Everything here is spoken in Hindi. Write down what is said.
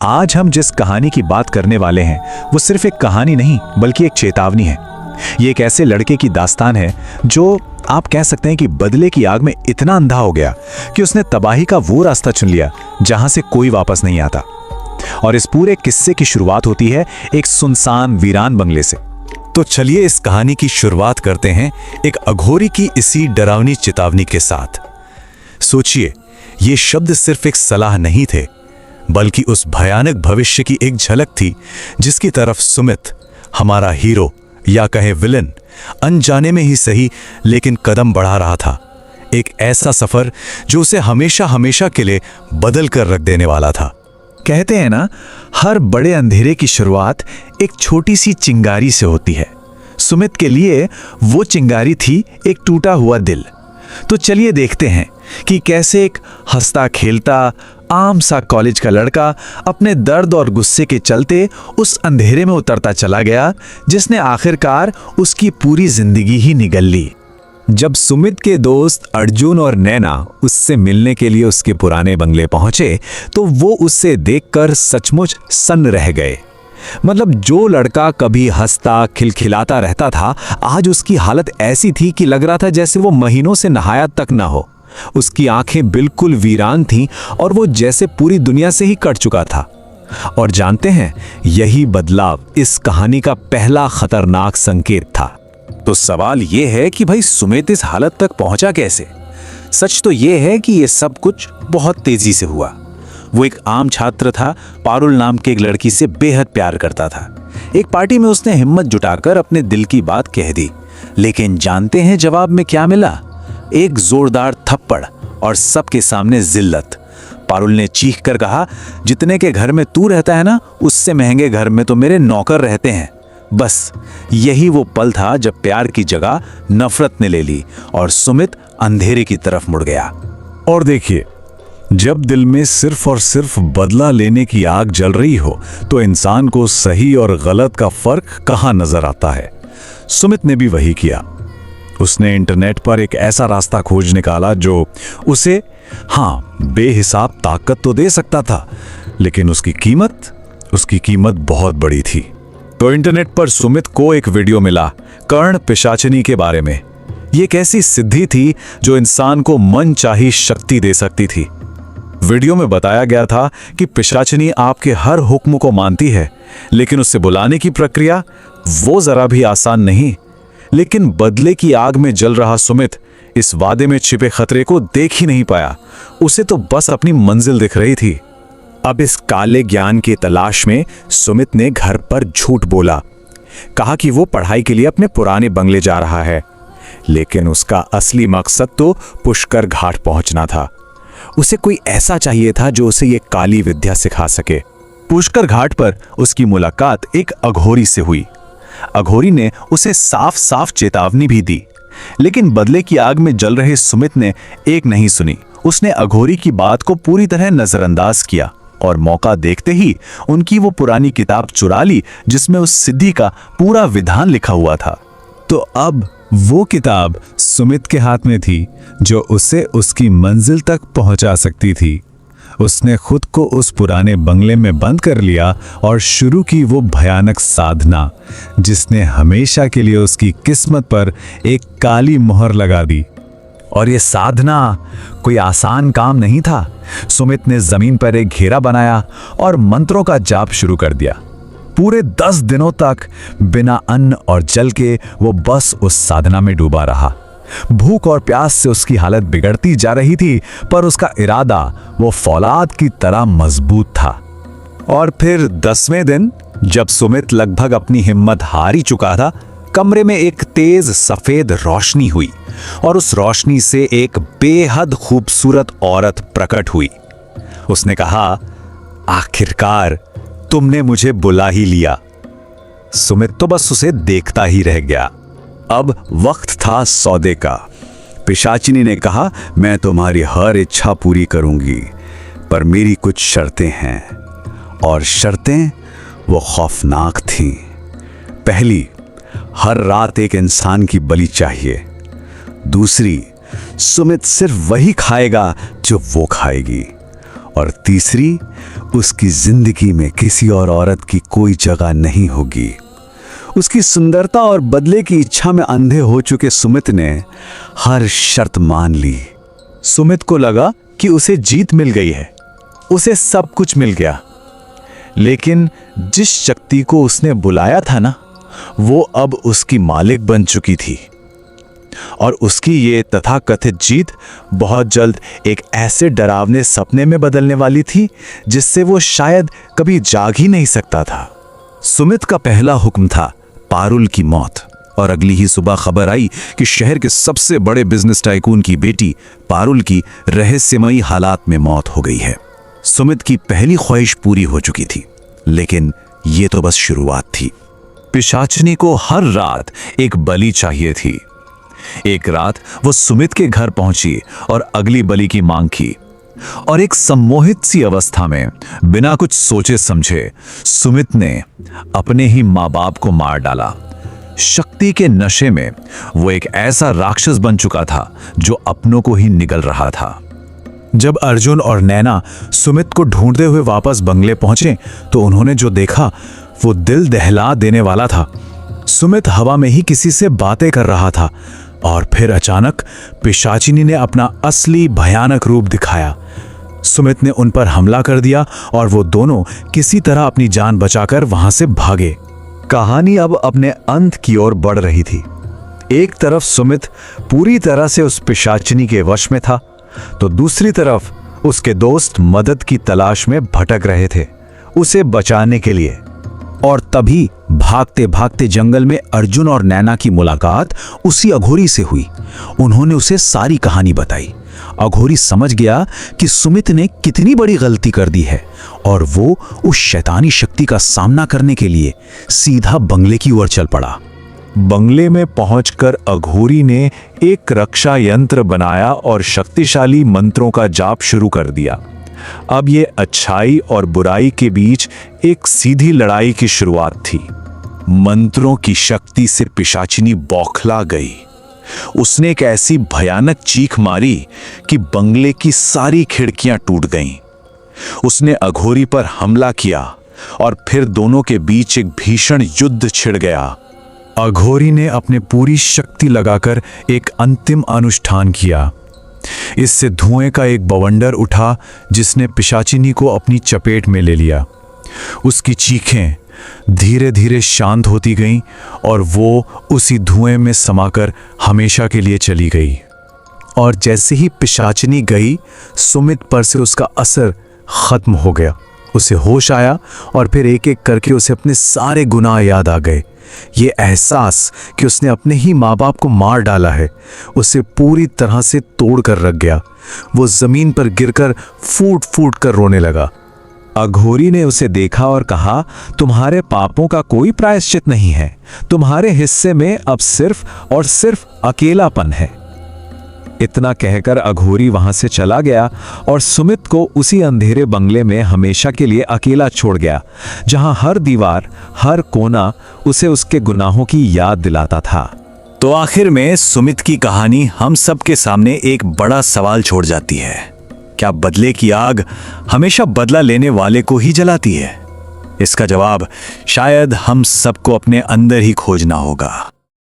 आज हम जिस कहानी की बात करने वाले हैं वो सिर्फ एक कहानी नहीं बल्कि एक चेतावनी है। ये एक ऐसे लड़के की दास्तान है जो आप कह सकते हैं कि बदले की आग में इतना अंधा हो गया कि उसने तबाही का वो रास्ता चुन लिया जहां से कोई वापस नहीं आता। और इस पूरे किस्से की शुरुआत होती है एक सुनसान वीरान बंगले से। तो चलिए इस कहानी की शुरुआत करते हैं एक अघोरी की इसी डरावनी चेतावनी के साथ। सोचिए, ये शब्द सिर्फ एक सलाह नहीं थे बल्कि उस भयानक भविष्य की एक झलक थी जिसकी तरफ सुमित, हमारा हीरो या कहे विलन, अनजाने में ही सही लेकिन कदम बढ़ा रहा था। एक ऐसा सफर जो उसे हमेशा हमेशा के लिए बदल कर रख देने वाला था। कहते हैं ना, हर बड़े अंधेरे की शुरुआत एक छोटी सी चिंगारी से होती है। सुमित के लिए वो चिंगारी थी एक टूटा हुआ दिल। तो चलिए देखते हैं कि कैसे एक हंसता खेलता आम सा कॉलेज का लड़का अपने दर्द और गुस्से के चलते उस अंधेरे में उतरता चला गया जिसने आखिरकार उसकी पूरी जिंदगी ही निगल ली। जब सुमित के दोस्त अर्जुन और नैना उससे मिलने के लिए उसके पुराने बंगले पहुंचे तो वो उससे देखकर सचमुच सन्न रह गए। मतलब जो लड़का कभी हंसता खिलखिलाता रहता था, आज उसकी हालत ऐसी थी कि लग रहा था जैसे वो महीनों से नहाया तक ना हो। उसकी आंखें बिल्कुल वीरान थीं और वो जैसे पूरी दुनिया से ही कट चुका था। और जानते हैं, यही बदलाव इस कहानी का पहला खतरनाक संकेत था। तो सवाल ये है कि भाई सुमित इस हालत तक पहुंचा कैसे? सच तो ये है कि ये सब कुछ बहुत तेजी से हुआ। वो एक आम छात्र था, पारुल नाम के एक लड़की से बेहद प्यार करता था। एक पार्टी में उसने हिम्मत जुटाकर अपने दिल की बात कह दी, लेकिन जानते हैं जवाब में क्या मिला? एक जोरदार थप्पड़ और सबके सामने जिल्लत। पारुल ने चीख कर कहा, जितने के घर में तू रहता है ना, उससे महंगे घर में तो मेरे नौकर रहते हैं। बस यही वो पल था जब प्यार की जगह नफरत ने ले ली और सुमित अंधेरे की तरफ मुड़ गया। और देखिए, जब दिल में सिर्फ और सिर्फ बदला लेने की आग जल रही हो तो इंसान को सही और गलत का फर्क कहाँ नजर आता है। सुमित ने भी वही किया। उसने इंटरनेट पर एक ऐसा रास्ता खोज निकाला जो उसे बेहिसाब ताकत तो दे सकता था, लेकिन उसकी कीमत बहुत बड़ी थी। तो इंटरनेट पर सुमित को एक वीडियो मिला कर्ण पिशाचिनी के बारे में। ये एक ऐसी सिद्धि थी जो इंसान को मनचाही शक्ति दे सकती थी। वीडियो में बताया गया था कि पिशाचिनी आपके हर हुक्म को मानती है, लेकिन उससे बुलाने की प्रक्रिया वो जरा भी आसान नहीं। लेकिन बदले की आग में जल रहा सुमित इस वादे में छिपे खतरे को देख ही नहीं पाया। उसे तो बस अपनी मंजिल दिख रही थी। अब इस काले ज्ञान की तलाश में सुमित ने घर पर झूठ बोला। कहा कि वो पढ़ाई के लिए अपने पुराने बंगले जा रहा है, लेकिन उसका असली मकसद तो पुष्कर घाट पहुंचना था। उसे कोई ऐसा चाहिए था जो उसे ये काली विद्या सिखा सके। पुष्कर घाट पर उसकी मुलाकात एक अघोरी से हुई। अघोरी ने उसे साफ साफ चेतावनी भी दी, लेकिन बदले की आग में जल रहे सुमित ने एक नहीं सुनी। उसने अघोरी की बात को पूरी तरह नजरअंदाज किया और मौका देखते ही उनकी वो पुरानी किताब चुरा ली जिसमें उस सिद्धि का पूरा विधान लिखा हुआ था। तो अब वो किताब सुमित के हाथ में थी जो उसे उसकी मंजिल तक पहुंचा सकती थी। उसने खुद को उस पुराने बंगले में बंद कर लिया और शुरू की वो भयानक साधना जिसने हमेशा के लिए उसकी किस्मत पर एक काली मोहर लगा दी। और ये साधना कोई आसान काम नहीं था। सुमित ने जमीन पर एक घेरा बनाया और मंत्रों का जाप शुरू कर दिया। पूरे 10 दिनों तक बिना अन्न और जल के वो बस उस साधना में डूबा रहा। भूख और प्यास से उसकी हालत बिगड़ती जा रही थी, पर उसका इरादा वो फौलाद की तरह मजबूत था। और फिर 10वें दिन जब सुमित लगभग अपनी हिम्मत हार ही चुका था, कमरे में एक तेज सफेद रोशनी हुई और उस रोशनी से एक बेहद खूबसूरत औरत प्रकट हुई। उसने कहा, आखिरकार तुमने मुझे बुला ही लिया। सुमित तो बस उसे देखता ही रह गया। अब वक्त था सौदे का। पिशाचिनी ने कहा, मैं तुम्हारी हर इच्छा पूरी करूंगी, पर मेरी कुछ शर्तें हैं। और शर्तें वो खौफनाक थीं। पहली, हर रात एक इंसान की बलि चाहिए। दूसरी, सुमित सिर्फ वही खाएगा जो वो खाएगी। और तीसरी, उसकी जिंदगी में किसी और औरत की कोई जगह नहीं होगी। उसकी सुंदरता और बदले की इच्छा में अंधे हो चुके सुमित ने हर शर्त मान ली। सुमित को लगा कि उसे जीत मिल गई है, उसे सब कुछ मिल गया। लेकिन जिस शक्ति को उसने बुलाया था ना, वो अब उसकी मालिक बन चुकी थी। और उसकी ये तथाकथित जीत बहुत जल्द एक ऐसे डरावने सपने में बदलने वाली थी जिससे वो शायद कभी जाग ही नहीं सकता था। सुमित का पहला हुक्म था पारुल की मौत, और अगली ही सुबह खबर आई कि शहर के सबसे बड़े बिजनेस टाइकून की बेटी पारुल की रहस्यमयी हालात में मौत हो गई है। सुमित की पहली ख्वाहिश पूरी हो चुकी थी, लेकिन ये तो बस शुरुआत थी। पिशाचिनी को हर रात एक बलि चाहिए थी। एक रात वो सुमित के घर पहुंची और अगली बलि की मांग की, और एक सम्मोहित सी अवस्था में बिना कुछ सोचे समझे सुमित ने अपने ही माँ बाप को मार डाला। शक्ति के नशे में वो एक ऐसा राक्षस बन चुका था जो अपनों को ही निगल रहा था। जब अर्जुन और नैना सुमित को ढूंढते हुए वापस बंगले पहुंचे तो उन्होंने जो देखा वो दिल दहला देने वाला था। सुमित हवा में ही किसी से बातें कर रहा था, और फिर अचानक पिशाचिनी ने अपना असली भयानक रूप दिखाया। सुमित ने उन पर हमला कर दिया और वो दोनों किसी तरह अपनी जान बचाकर वहां से भागे। कहानी अब अपने अंत की ओर बढ़ रही थी। एक तरफ सुमित पूरी तरह से उस पिशाचिनी के वश में था, तो दूसरी तरफ उसके दोस्त मदद की तलाश में भटक रहे थे उसे बचाने के लिए। और तभी भागते भागते जंगल में अर्जुन और नैना की मुलाकात उसी अघोरी से हुई। उन्होंने उसे सारी कहानी बताई। अघोरी समझ गया कि सुमित ने कितनी बड़ी गलती कर दी है, और वो उस शैतानी शक्ति का सामना करने के लिए सीधा बंगले की ओर चल पड़ा। बंगले में पहुंचकर अघोरी ने एक रक्षा यंत्र बनाया और शक्तिशाली मंत्रों का जाप शुरू कर दिया। अब ये अच्छाई और बुराई के बीच एक सीधी लड़ाई की शुरुआत थी। मंत्रों की शक्ति से पिशाचिनी बौखला गई। उसने एक ऐसी भयानक चीख मारी कि बंगले की सारी खिड़कियां टूट गईं। उसने अघोरी पर हमला किया और फिर दोनों के बीच एक भीषण युद्ध छिड़ गया। अघोरी ने अपने पूरी शक्ति लगाकर एक अंतिम अनुष्ठान किया। इससे धुएं का एक बवंडर उठा जिसने पिशाचिनी को अपनी चपेट में ले लिया। उसकी चीखें धीरे धीरे शांत होती गईं और वो उसी धुएं में समाकर हमेशा के लिए चली गई। और जैसे ही पिशाचिनी गई, सुमित पर से उसका असर खत्म हो गया। उसे होश आया और फिर एक एक करके उसे अपने सारे गुनाह याद आ गए। ये एहसास कि उसने अपने ही माँ बाप को मार डाला है उसे पूरी तरह से तोड़ कर रख गया। वो जमीन पर गिरकर फूट फूट कर रोने लगा। अघोरी ने उसे देखा और कहा, तुम्हारे पापों का कोई प्रायश्चित नहीं है। तुम्हारे हिस्से में अब सिर्फ और सिर्फ अकेलापन है। इतना कहकर अघोरी वहां से चला गया और सुमित को उसी अंधेरे बंगले में हमेशा के लिए अकेला छोड़ गया, जहां हर दीवार, हर कोना उसे उसके गुनाहों की याद दिलाता था। तो आखिर में सुमित की कहानी हम सब के सामने एक बड़ा सवाल छोड़ जाती है। क्या बदले की आग हमेशा बदला लेने वाले को ही जलाती है? इसका जवाब शायद हम सबको अपने अंदर ही खोजना होगा।